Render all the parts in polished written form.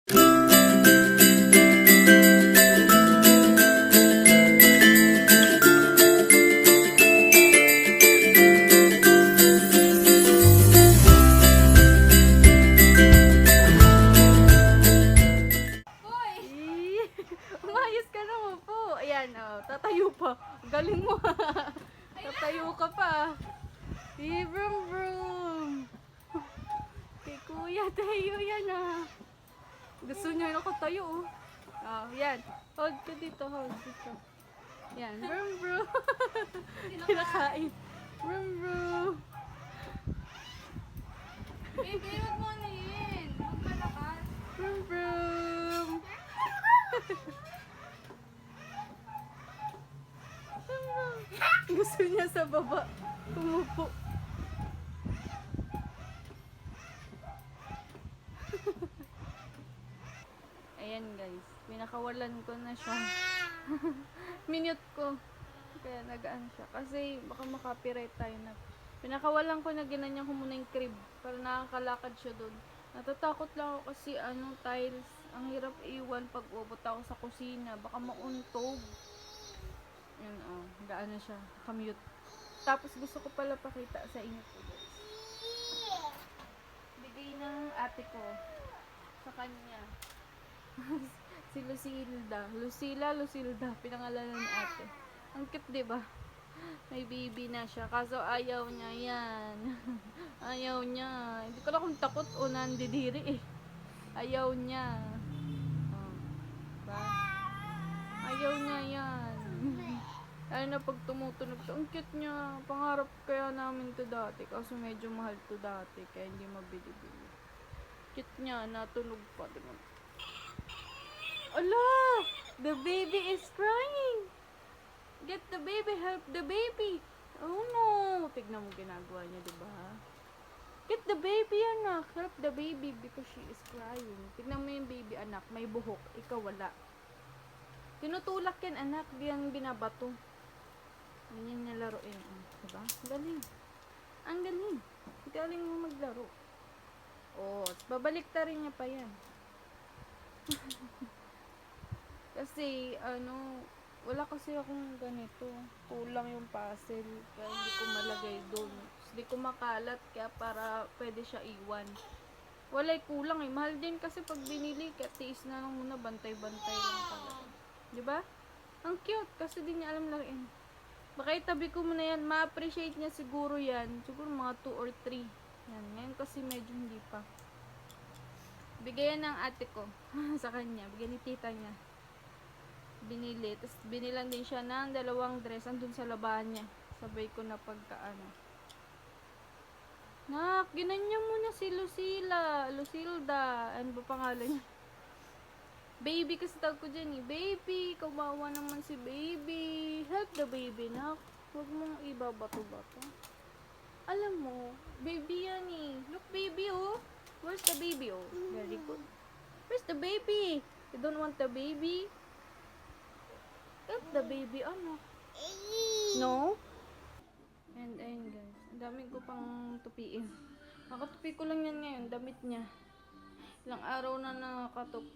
Umayos ka naman po. Ayan, oh, tatayo pa. Galing mo. Tatayo ka pa. Brum brum. Kay kuya, tayo yan ah. Gusto niya nakatayo oh. Oh, yan. Hold ka dito, hold dito. Yan, brum brum. Kinakain. Brum brum. Baby, wag mo na yun. Huwag ka lakas. Brum brum. Gusto niya sa baba. Tumupo. Ayan guys. Pinakawalan ko na siya. Minute ko. Kaya nagaan siya. Kasi baka makapiright tayo na. Pinakawalan ko na ginanyan ko muna yung crib. Para nakakalakad siya doon. Natatakot lang ako kasi tiles. Ang hirap iwan pag ubot ako sa kusina. Baka mauntog. Yan oh. Gaan na siya. Commute. Tapos gusto ko pala pakita sa inyo po guys. Bigay ng ate ko sa kanya. Si Lucilda. Pinangalanan ni ate. Ang cute diba? May baby na siya. Kaso ayaw niya yan. Ayaw niya. Hindi ko na kung takot o nandidiri eh. Ayaw niya. Oh. Diba? Ayaw niya yan. Lalo na pag tumutunog to. Ang cute niya. Pangarap kaya namin to dati. Kaso medyo mahal to dati. Kaya hindi mabili-bili. Cute niya. Natunog pa. Diba? Ala! The baby is crying! Get the baby! Help the baby! Oh no! Tignan mo ginagawa niya, diba? Get the baby, anak! Help the baby because she is crying. Tignan mo yung baby, anak. May buhok. Ikaw wala. Tinutulak yan, anak. Di yan binabato. Ganyan niya laruin. Diba? Galing. Ang galing. Galing mo maglaro. Oh, babalik ta rin niya pa yan. Kasi, wala kasi akong ganito. Kulang yung puzzle. Kaya hindi ko malagay doon. Hindi ko makalat. Kaya para pwede siya iwan. Walay kulang eh. Mahal din kasi pag binili. Kaya tiis na lang muna. Bantay-bantay lang talaga. Diba? Ang cute. Kasi di niya alam laruin. Baka itabi ko muna yan. Ma-appreciate niya siguro yan. Siguro mga 2 or 3. Yan. Ngayon kasi medyo hindi pa. Bigayan ng ate ko. Sa kanya. Bigyan ni tita niya. Binili. Tapos binilan din siya ng 2 dress. Andun sa labahan niya. Sabay ko na pagkaano. Nak, ginanyan mo na si Lucilda. Ano ba pangalan niya? Baby kasi tawag ko dyan eh. Baby, kawawa naman si baby. Help the baby, nak. Huwag mong ibabato-bato. Alam mo, baby yan eh. Look, baby oh. Where's the baby oh? Very good. Where's the baby? You don't want the baby? Help the baby, ano? No? And ayun guys. Ang dami ko pang tupiin. Nakatupi ko lang yan ngayon. Damit niya. Ilang araw na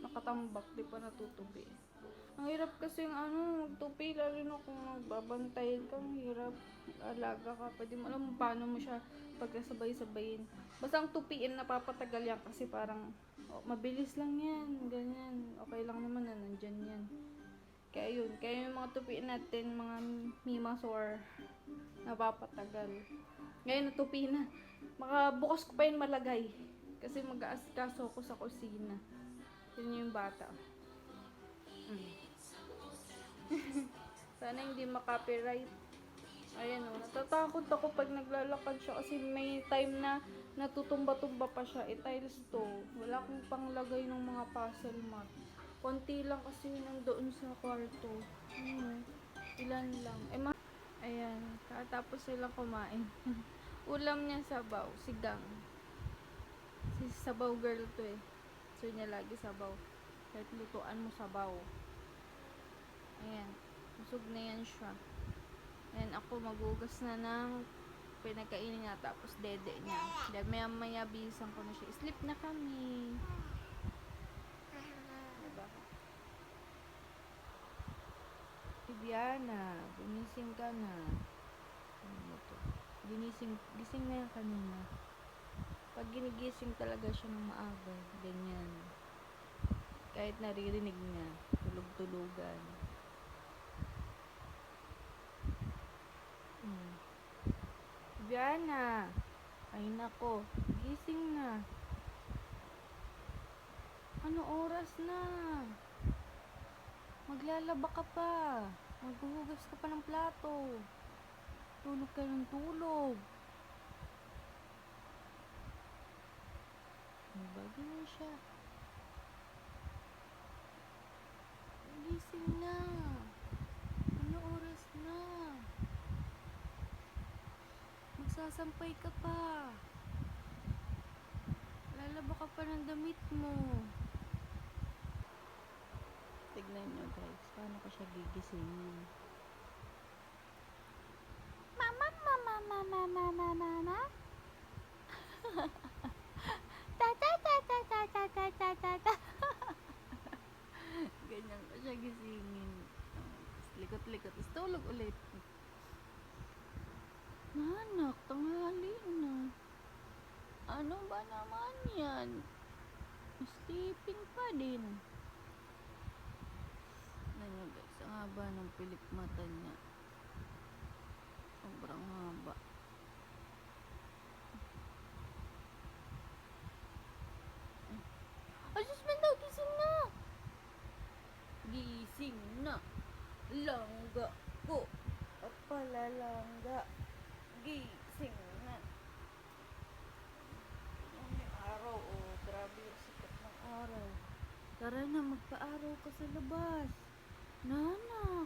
nakatambak, di pa natutupi. Ang hirap kasi yung magtupi, lalo na kung magbabantayan ka, ang hirap. Alaga ka, pwede mo alam paano mo siya pagkasabay-sabayin. Basta ang tupiin, napapatagal yan kasi parang, mabilis lang yan, ganyan. Okay lang naman na nandyan yan. Kaya yun, kaya yung mga tupiin natin, mga mimasor, napapatagal. Ngayon natupi na. Makabukas ko pa yun malagay. Kasi mag-aasikaso ako sa kusina. Yun yung bata. Sana hindi makapiright. Ayan o. Natatakot ako pag naglalakad siya. Kasi may time na natutumba-tumba pa siya. Tiles to. Wala akong panglagay ng mga puzzle mat. Konti lang kasi nandoon sa kwarto. Ilan lang. Ayan. Katapos silang kumain. Ulam niya sabaw. Sigang. Si sabaw girl to eh. So niya lagi sabaw. Kahit lutuan mo sabaw. Ayan. Busog na yan siya. Ayan ako magugas na ng pinagkainin niya. Tapos dede niya. Dahil maya maya bisan ko na siya. Sleep na kami. Diana, gumising ka na. Ano to? Gising na yan kanina. Pag ginigising talaga siya ng maaga, ganyan. Kahit naririnig niya, tulog-tulugan. Diana, ay nako, gising na. Ano oras na? Maglalaba ka pa. Maghuhugas ka pa ng plato. Tulog ka ng tulog. Bagay na siya. Gising na. Ano oras na? Magsasampay ka pa. Lalaba ka pa ng damit mo. Tignan nyo guys, paano ko siya gigisingin. Mama, mama, mama, mama, mama. Ta ta ta ta ta ta ta ta ta ta. Ganyan ko siya gisingin. Likot-likot, tapos tulog ulit. Nanak, tanghali na. Ano ba naman yan? Sleeping pa din. Ano guys, ang haba ng pilik mata niya. Sobrang haba. Adjustment daw, gising na! Gising na! Langga ko! Papalalangga! Gising na! May araw, oh. Grabe yung sikat ng araw. Tara na, magpa-araw ka sa labas. Nanak!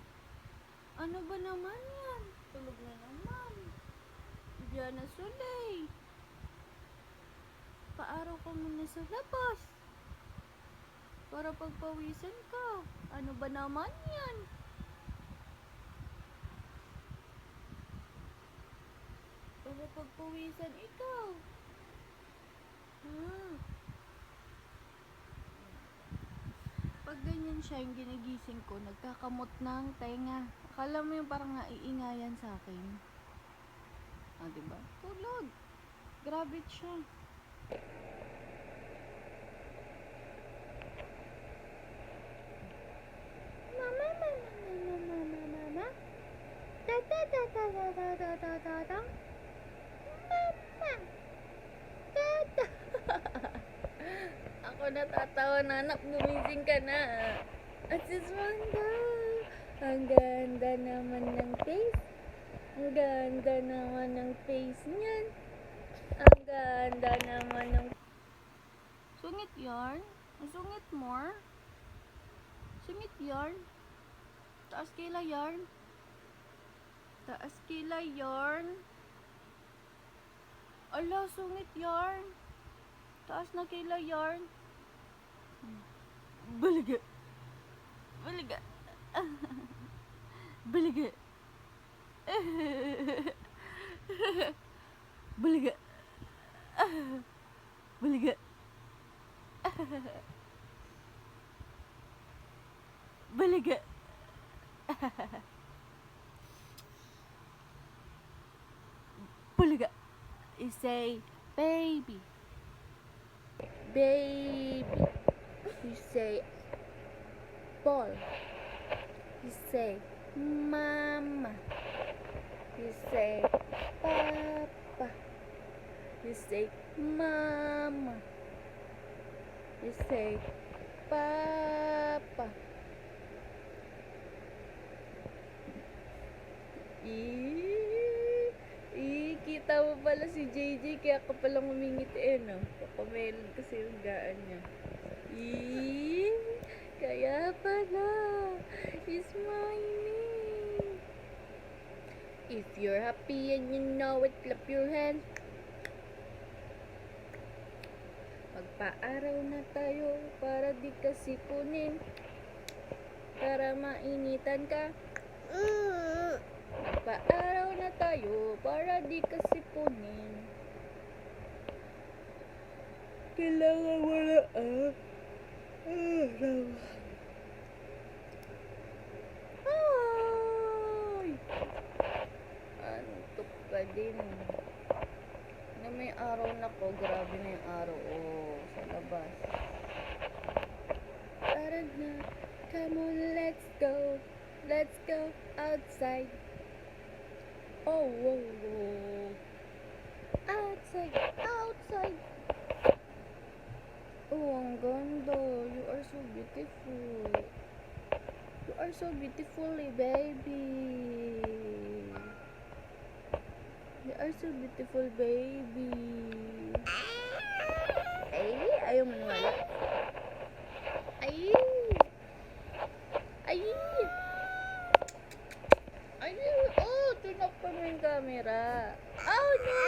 Ano ba naman yan? Tulog na naman. Diana Sulay. Pa-araw ka muna sa labas. Para pagpawisan ka. Ano ba naman yan? Para pagpawisan ikaw. Pag ganyan siya, yung ginigising ko, nagkakamot ng tenga. Akala mo yung parang naiingayan sa akin. Ah, diba? Tulog. Grabe siya. Mama, mama, mama, mama, mama. Ta ta ta ta ta ta ta ta ta ta. Mama. Ta ta. Ako natatawa na, anak, gumising ka na. At sis Wanda, ang ganda naman ng face. Ang ganda naman ng face niyan. Ang ganda naman ng... Sungit yarn? Sungit more? Sungit yarn? Taas kila yarn? Taas kila yarn? Ala, sungit yarn? Taas na kila yarn? Baliga. Baliga. Baliga. Baliga. Baliga. Baliga. Baliga. You say baby. Baby. You say ball. You say mama. You say papa. You say mama. You say papa. Kita mo pala si JJ, kaya ka palang umingiti no? Papamelon kasi yung gaan niya. Kaya pala, smiling. If you're happy and you know it, clap your hands. Magpa-araw na tayo para di ka sipunin. Para mainitan ka. Magpa-araw na tayo para di ka sipunin. Kailangan wala mo. Na may araw na ko, grabe na yung araw. Oh, sa labas. Tara na, come on, let's go. Let's go outside. Oh, whoa, whoa. Outside, outside. Oh, ang ganda. You are so beautiful. You are so beautiful, baby. You are so beautiful, baby. Ay, ayaw mo wala. Ay. Ay. Ay. Oh, turn off pa mo yung camera. Oh, no!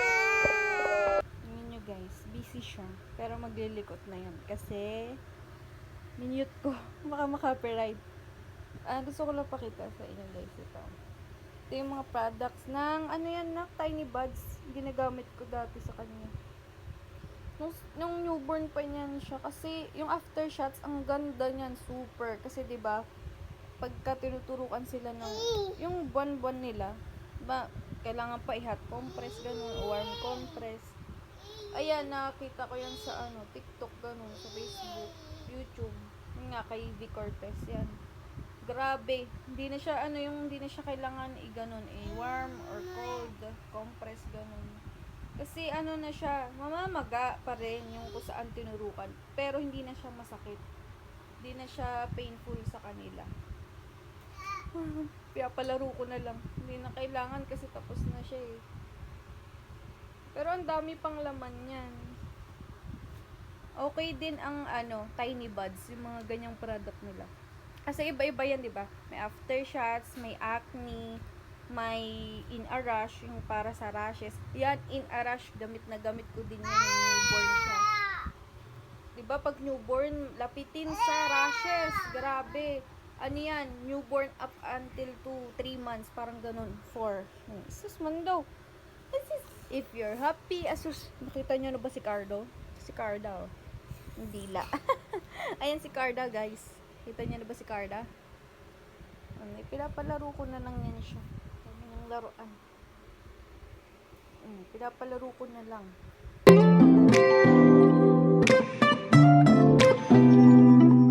Tingnan nyo guys, busy siya. Pero maglilikot na yan. Kasi, minute ko. Baka maka-copyright. Gusto ko lang pakita sa inyo guys ito. Ito yung mga products ng, ano yan na, Tiny Buds. Ginagamit ko dati sa kanya. Nung newborn pa niyan siya. Kasi, yung aftershots, ang ganda niyan. Super. Kasi, di ba pagka tinuturukan sila ng, yung buwan-buwan nila, ba, kailangan pa i-hot compress, ganun, o warm compress. Ayan, nakita ko yan sa, TikTok, ganun, sa Facebook, YouTube. Yun nga, kay V. Cortez, yan. Grabe, hindi na siya hindi na siya kailangan i-ganon, warm or cold compress ganon. Kasi na siya, mamamaga pa rin yung kung saan tinurukan, pero hindi na siya masakit. Hindi na siya painful sa kanila. Pinapalaro ko na lang. Hindi na kailangan kasi tapos na siya eh. Pero ang dami pang laman yan. Okay din ang Tiny Buds, yung mga ganyang product nila. Kasi iba-iba yan, di ba? May aftershots, may acne, may in a rush, yung para sa rashes. Yan, in a rush, gamit na gamit ko din yan yung newborn siya. Di ba pag newborn, lapitin sa rashes. Grabe. Ano yan? Newborn up until 3 months. Parang ganun. 4. Sus man daw. If you're happy, asus, nakita nyo na ba si Cardo? Si Carda, oh. Hindi la. Ayan si Carda, guys. Kita niyo na ba si Carda? Pinapalaro ko na lang yan siya. Kami ng laruan. Pinapalaro ko na lang.